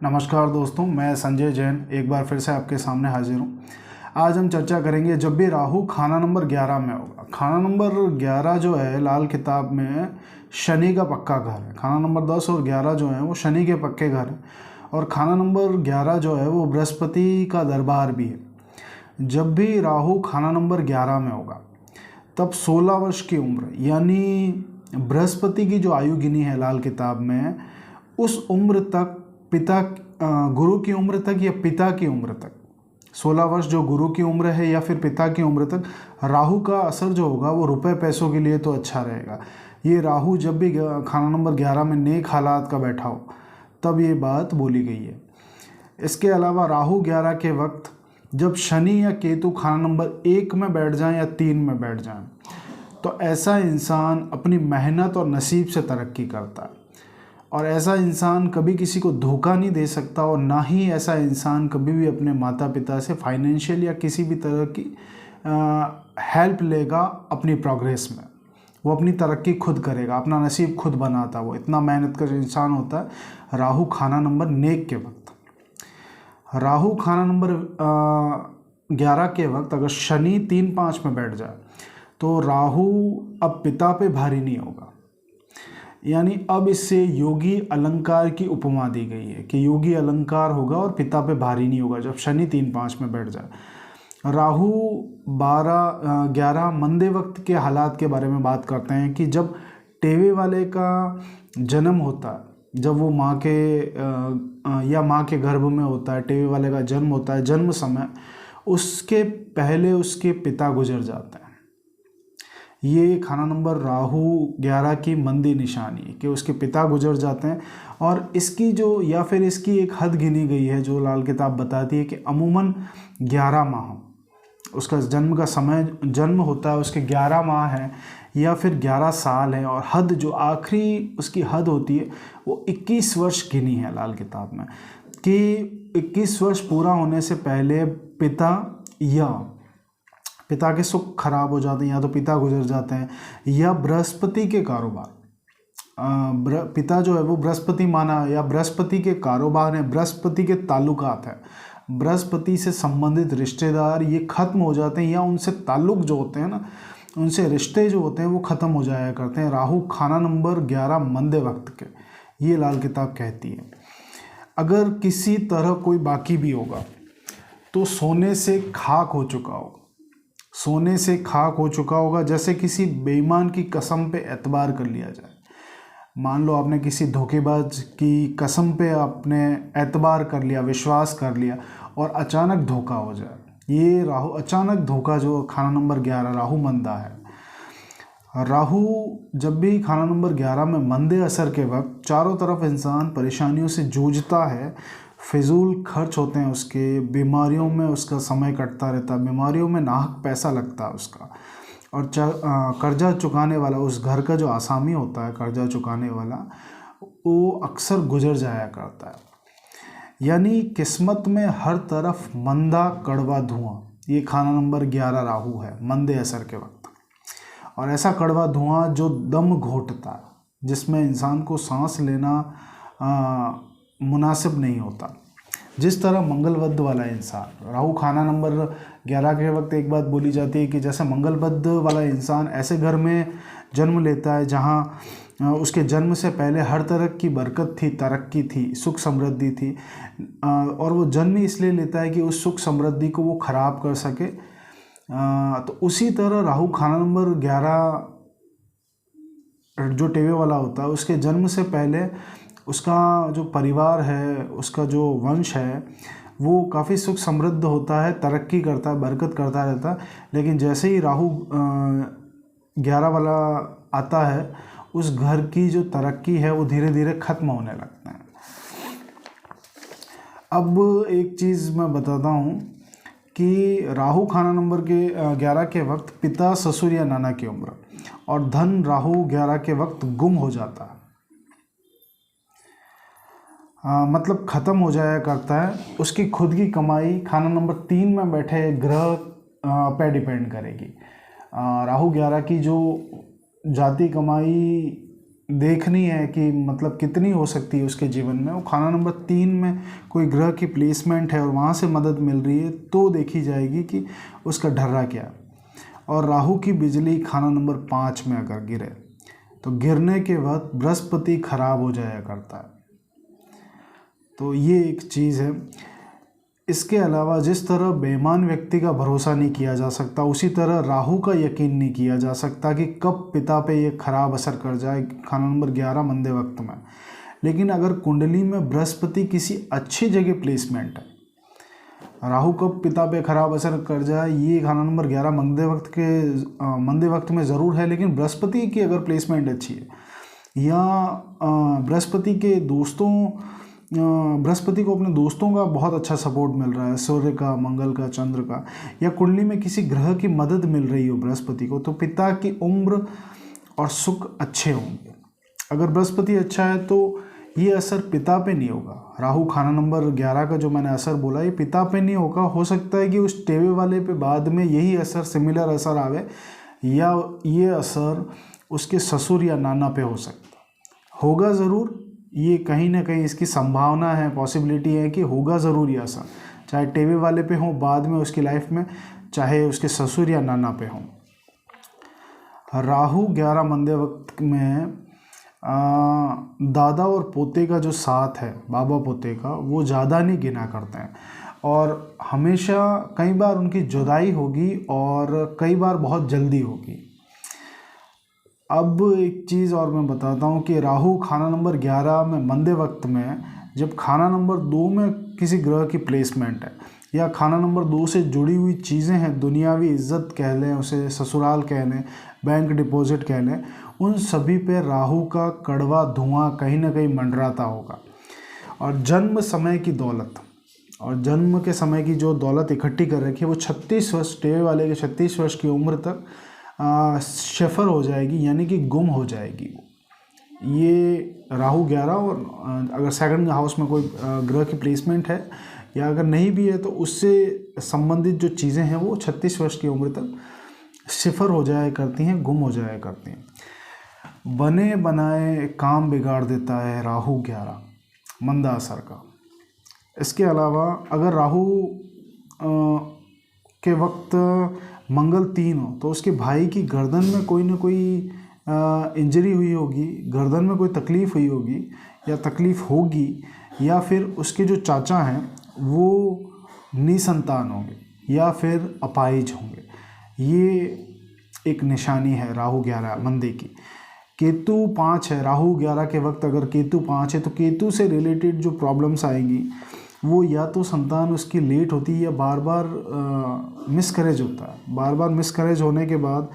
नमस्कार दोस्तों, मैं संजय जैन एक बार फिर से आपके सामने हाजिर हूँ। आज हम चर्चा करेंगे जब भी राहु खाना नंबर 11 में होगा। खाना नंबर 11 जो है लाल किताब में शनि का पक्का घर है। खाना नंबर 10 और 11 जो है वो शनि के पक्के घर हैं और खाना नंबर 11 जो है वो बृहस्पति का दरबार भी है। जब भी राहु खाना नंबर 11 में होगा तब 16 वर्ष की उम्र यानी बृहस्पति की जो आयु गिनी है लाल किताब में, उस उम्र तक गुरु की उम्र तक या पिता की उम्र तक, 16 वर्ष जो गुरु की उम्र है या फिर पिता की उम्र तक राहु का असर जो होगा वो रुपए पैसों के लिए तो अच्छा रहेगा। ये राहु जब भी खाना नंबर 11 में नेक हालात का बैठा हो तब ये बात बोली गई है। इसके अलावा राहु 11 के वक्त जब शनि या केतु खाना नंबर 1 में बैठ जाएं या 3 में बैठ जाएं तो ऐसा इंसान अपनी मेहनत और नसीब से तरक्की करता है और ऐसा इंसान कभी किसी को धोखा नहीं दे सकता और ना ही ऐसा इंसान कभी भी अपने माता पिता से फाइनेंशियल या किसी भी तरह की हेल्प लेगा अपनी प्रोग्रेस में। वो अपनी तरक्की खुद करेगा, अपना नसीब खुद बनाता, वो इतना मेहनत का इंसान होता है राहु खाना नंबर नेक के वक्त। राहु खाना नंबर 11 के वक्त अगर शनि 3-5 में बैठ जाए तो राहु अब पिता पे भारी नहीं होगा, यानी अब इससे योगी अलंकार की उपमा दी गई है कि योगी अलंकार होगा और पिता पे भारी नहीं होगा जब शनि 3-5 में बैठ जाए। राहु 12-11 मंदे वक्त के हालात के बारे में बात करते हैं कि जब टेवे वाले का जन्म होता है, जब वो माँ के गर्भ में होता है, टेवे वाले का जन्म होता है, जन्म समय उसके पहले उसके पिता गुजर जाते हैं। ये खाना नंबर राहु 11 की मंदी निशानी है कि उसके पिता गुजर जाते हैं। और इसकी जो या फिर इसकी एक हद गिनी गई है जो लाल किताब बताती है कि अमूमन 11 माह उसका जन्म का समय, जन्म होता है उसके 11 माह है या फिर 11 साल है और हद जो आखिरी उसकी हद होती है वो 21 वर्ष गिनी है लाल किताब में कि 21 वर्ष पूरा होने से पहले पिता के सुख खराब हो जाते हैं या तो पिता गुजर जाते हैं या बृहस्पति के कारोबार, पिता जो है वो बृहस्पति माना या बृहस्पति के कारोबार है, बृहस्पति के ताल्लुकात है, बृहस्पति से संबंधित रिश्तेदार ये खत्म हो जाते हैं या उनसे ताल्लुक जो होते हैं ना, उनसे रिश्ते जो होते हैं वो ख़त्म हो जाया करते हैं राहु खाना नंबर 11 मंदे वक्त के, ये लाल किताब कहती है। अगर किसी तरह कोई बाकी भी होगा तो सोने से खाक हो चुका होगा, सोने से खाक हो चुका होगा, जैसे किसी बेईमान की कसम पे एतबार कर लिया जाए। मान लो आपने किसी धोखेबाज की कसम पे आपने एतबार कर लिया, विश्वास कर लिया और अचानक धोखा हो जाए, ये राहु अचानक धोखा जो खाना नंबर 11 राहु मंदा है। राहु जब भी खाना नंबर 11 में मंदे असर के वक्त चारों तरफ इंसान परेशानियों से जूझता है, फिजूल खर्च होते हैं उसके, बीमारियों में उसका समय कटता रहता है, बीमारियों में नाहक पैसा लगता है उसका, और कर्जा चुकाने वाला उस घर का जो आसामी होता है कर्जा चुकाने वाला वो अक्सर गुजर जाया करता है। यानी किस्मत में हर तरफ मंदा कड़वा धुआं, ये खाना नंबर 11 राहु है मंदे असर के वक्त। और ऐसा कड़वा धुआं जो दम घोटता है, जिसमें इंसान को सांस लेना मुनासिब नहीं होता। जिस तरह मंगलबद्ध वाला इंसान, राहु खाना नंबर 11 के वक्त एक बात बोली जाती है कि जैसे मंगलबद्ध वाला इंसान ऐसे घर में जन्म लेता है जहाँ उसके जन्म से पहले हर तरह की बरकत थी, तरक्की थी, सुख समृद्धि थी, और वो जन्म इसलिए लेता है कि उस सुख समृद्धि को वो ख़राब कर सके। तो उसी तरह राहु खाना नंबर 11 जो टेवे वाला होता है उसके जन्म से पहले उसका जो परिवार है, उसका जो वंश है वो काफ़ी सुख समृद्ध होता है, तरक्की करता है, बरकत करता रहता है। लेकिन जैसे ही राहु 11 वाला आता है उस घर की जो तरक्की है वो धीरे धीरे ख़त्म होने लगता है। अब एक चीज़ मैं बताता हूँ कि राहु खाना नंबर के 11 के वक्त पिता, ससुर या नाना की उम्र और धन राहु 11 के वक्त गुम हो जाता है, मतलब ख़त्म हो जाया करता है। उसकी खुद की कमाई खाना नंबर 3 में बैठे ग्रह पे डिपेंड करेगी। राहु 11 की जो जाती कमाई देखनी है कि मतलब कितनी हो सकती है उसके जीवन में। वो खाना नंबर 3 में कोई ग्रह की प्लेसमेंट है और वहाँ से मदद मिल रही है तो देखी जाएगी कि उसका ढर्रा क्या है। और राहु की बिजली खाना नंबर 5 में अगर गिरे तो गिरने के वक्त बृहस्पति खराब हो जाया करता है। तो ये एक चीज़ है। इसके अलावा जिस तरह बेईमान व्यक्ति का भरोसा नहीं किया जा सकता, उसी तरह राहु का यकीन नहीं किया जा सकता कि कब पिता पे ये खराब असर कर जाए खाना नंबर 11 मंदे वक्त में। लेकिन अगर कुंडली में बृहस्पति किसी अच्छी जगह प्लेसमेंट है, राहु कब पिता पे खराब असर कर जाए ये खाना नंबर 11 मंदे वक्त में ज़रूर है। लेकिन बृहस्पति की अगर प्लेसमेंट अच्छी है या बृहस्पति के दोस्तों बृहस्पति को अपने दोस्तों का बहुत अच्छा सपोर्ट मिल रहा है, सूर्य का, मंगल का, चंद्र का, या कुंडली में किसी ग्रह की मदद मिल रही हो बृहस्पति को, तो पिता की उम्र और सुख अच्छे होंगे। अगर बृहस्पति अच्छा है तो ये असर पिता पे नहीं होगा। राहु खाना नंबर 11 का जो मैंने असर बोला ये पिता पे नहीं होगा। हो सकता है कि उस टेवे वाले पे बाद में यही असर, सिमिलर असर आवे, या ये असर उसके ससुर या नाना पे हो सकता होगा ज़रूर। ये कहीं ना कहीं इसकी संभावना है, पॉसिबिलिटी है कि होगा ज़रूर ये असर, चाहे टेवे वाले पे हो बाद में उसकी लाइफ में, चाहे उसके ससुर या नाना पे हो। राहु 11 मंदे वक्त में दादा और पोते का जो साथ है, बाबा पोते का, वो ज़्यादा नहीं गिना करते हैं और हमेशा कई बार उनकी जुदाई होगी और कई बार बहुत जल्दी होगी। अब एक चीज़ और मैं बताता हूँ कि राहु खाना नंबर 11 में मंदे वक्त में जब खाना नंबर 2 में किसी ग्रह की प्लेसमेंट है या खाना नंबर 2 से जुड़ी हुई चीज़ें हैं, दुनियावी इज्जत कह लें, उसे ससुराल कह लें, बैंक डिपॉजिट कह लें, उन सभी पे राहु का कड़वा धुआं कहीं ना कहीं मंडराता होगा। और जन्म समय की दौलत और जन्म के समय की जो दौलत इकट्ठी कर रखी है वो 36 वर्ष, टेवे वाले के 36 वर्ष की उम्र तक शेफर हो जाएगी, यानी कि गुम हो जाएगी। ये राहु 11 और अगर सेकंड हाउस में कोई ग्रह की प्लेसमेंट है या अगर नहीं भी है तो उससे संबंधित जो चीज़ें हैं वो 36 वर्ष की उम्र तक सिफर हो जाया करती हैं, गुम हो जाया करती हैं। बने बनाए काम बिगाड़ देता है राहु 11 मंदा असर का। इसके अलावा अगर राहु के वक्त मंगल 3 हो तो उसके भाई की गर्दन में कोई ना कोई इंजरी हुई होगी, गर्दन में कोई तकलीफ़ हुई होगी या तकलीफ़ होगी, या फिर उसके जो चाचा हैं वो निसंतान होंगे या फिर अपाहिज होंगे। ये एक निशानी है राहु 11 मंदे की। केतु 5 है राहु 11 के वक्त, अगर केतु 5 है तो केतु से रिलेटेड जो प्रॉब्लम्स आएंगी वो या तो संतान उसकी लेट होती है या बार बार मिसकैरेज होता है। बार बार मिसकैरेज होने के बाद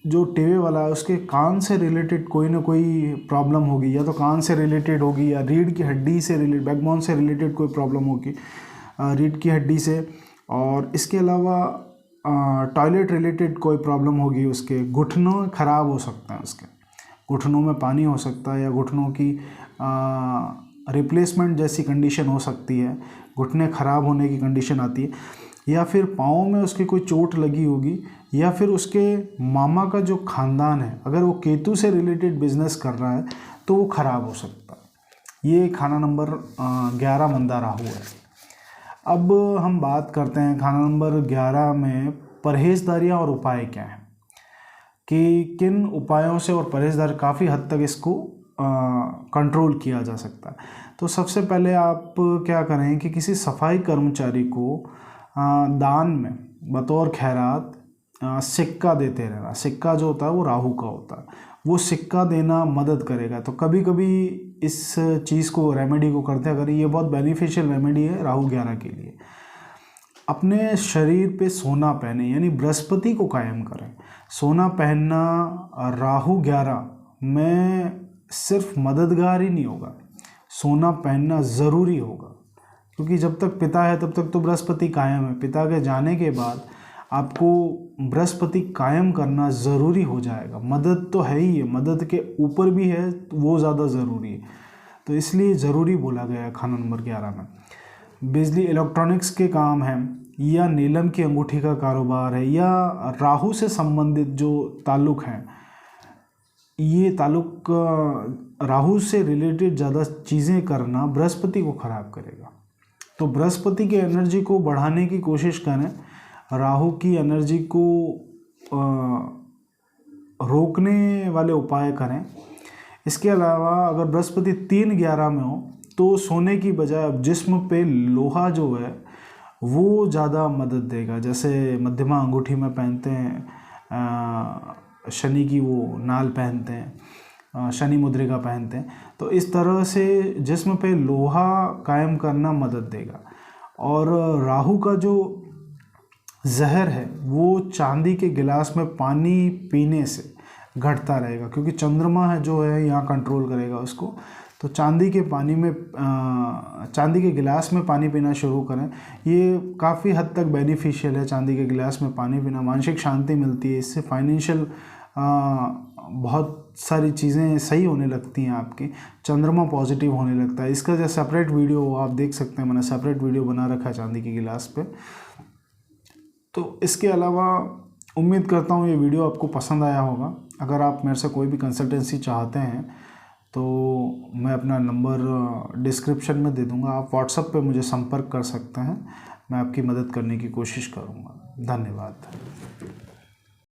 जो टेवे वाला है उसके कान से रिलेटेड कोई ना कोई प्रॉब्लम होगी, या तो कान से रिलेटेड होगी या रीढ़ की हड्डी से रिलेटेड, बैकबोन से रिलेटेड कोई प्रॉब्लम होगी रीढ़ की हड्डी से। और इसके अलावा टॉयलेट रिलेटेड कोई प्रॉब्लम होगी, उसके घुटनों ख़राब हो सकते हैं, उसके घुटनों में पानी हो सकता है या घुटनों की रिप्लेसमेंट जैसी कंडीशन हो सकती है, घुटने ख़राब होने की कंडीशन आती है, या फिर पाँव में उसके कोई चोट लगी होगी, या फिर उसके मामा का जो ख़ानदान है अगर वो केतु से रिलेटेड बिजनेस कर रहा है तो वो ख़राब हो सकता है। ये खाना नंबर 11 मंदा राहु है। अब हम बात करते हैं खाना नंबर 11 में परहेजदारियाँ और उपाय क्या हैं, कि किन उपायों से और परहेजदारी काफ़ी हद तक इसको कंट्रोल किया जा सकता है। तो सबसे पहले आप क्या करें कि किसी सफाई कर्मचारी को दान में बतौर खैरात सिक्का देते रहना। सिक्का जो होता है वो राहु का होता है, वो सिक्का देना मदद करेगा। तो कभी कभी इस चीज़ को, रेमेडी को करते हैं, अगर ये बहुत बेनिफिशियल रेमेडी है राहु 11 के लिए। अपने शरीर पे सोना पहने, यानी बृहस्पति को कायम करें। सोना पहनना राहु 11 में सिर्फ मददगार ही नहीं होगा, सोना पहनना ज़रूरी होगा, क्योंकि जब तक पिता है तब तक तो बृहस्पति कायम है। पिता के जाने के बाद आपको बृहस्पति कायम करना ज़रूरी हो जाएगा। मदद तो है ही है, मदद के ऊपर भी है, वो ज़्यादा ज़रूरी है, तो इसलिए ज़रूरी बोला गया है खाना नंबर 11 में। बिजली इलेक्ट्रॉनिक्स के काम हैं, या नीलम की अंगूठी का कारोबार है, या राहु से संबंधित जो ताल्लुक़ हैं, ये ताल्लुक राहु से रिलेटेड ज़्यादा चीज़ें करना बृहस्पति को ख़राब करेगा। तो बृहस्पति की एनर्जी को बढ़ाने की कोशिश करें, राहु की एनर्जी को रोकने वाले उपाय करें। इसके अलावा अगर बृहस्पति 3-11 में हो तो सोने की बजाय अब जिस्म पे लोहा जो है वो ज़्यादा मदद देगा। जैसे मध्यमा अंगूठी में पहनते हैं, शनि की वो नाल पहनते हैं, शनि मुद्रिका पहनते हैं, तो इस तरह से जिस्म पे लोहा कायम करना मदद देगा। और राहु का जो जहर है वो चांदी के गिलास में पानी पीने से घटता रहेगा, क्योंकि चंद्रमा है जो है यहाँ कंट्रोल करेगा उसको। तो चांदी के चांदी के गिलास में पानी पीना शुरू करें। ये काफ़ी हद तक बेनिफिशियल है। चांदी के गिलास में पानी पीना, मानसिक शांति मिलती है इससे, फाइनेंशियल बहुत सारी चीज़ें सही होने लगती हैं आपकी, चंद्रमा पॉजिटिव होने लगता है। इसका जो सेपरेट वीडियो आप देख सकते हैं, मैंने सेपरेट वीडियो बना रखा है चांदी के गिलास पे। तो इसके अलावा उम्मीद करता हूँ ये वीडियो आपको पसंद आया होगा। अगर आप मेरे से कोई भी कंसल्टेंसी चाहते हैं तो मैं अपना नंबर डिस्क्रिप्शन में दे दूँगा, आप व्हाट्सएप पे मुझे संपर्क कर सकते हैं। मैं आपकी मदद करने की कोशिश करूँगा। धन्यवाद।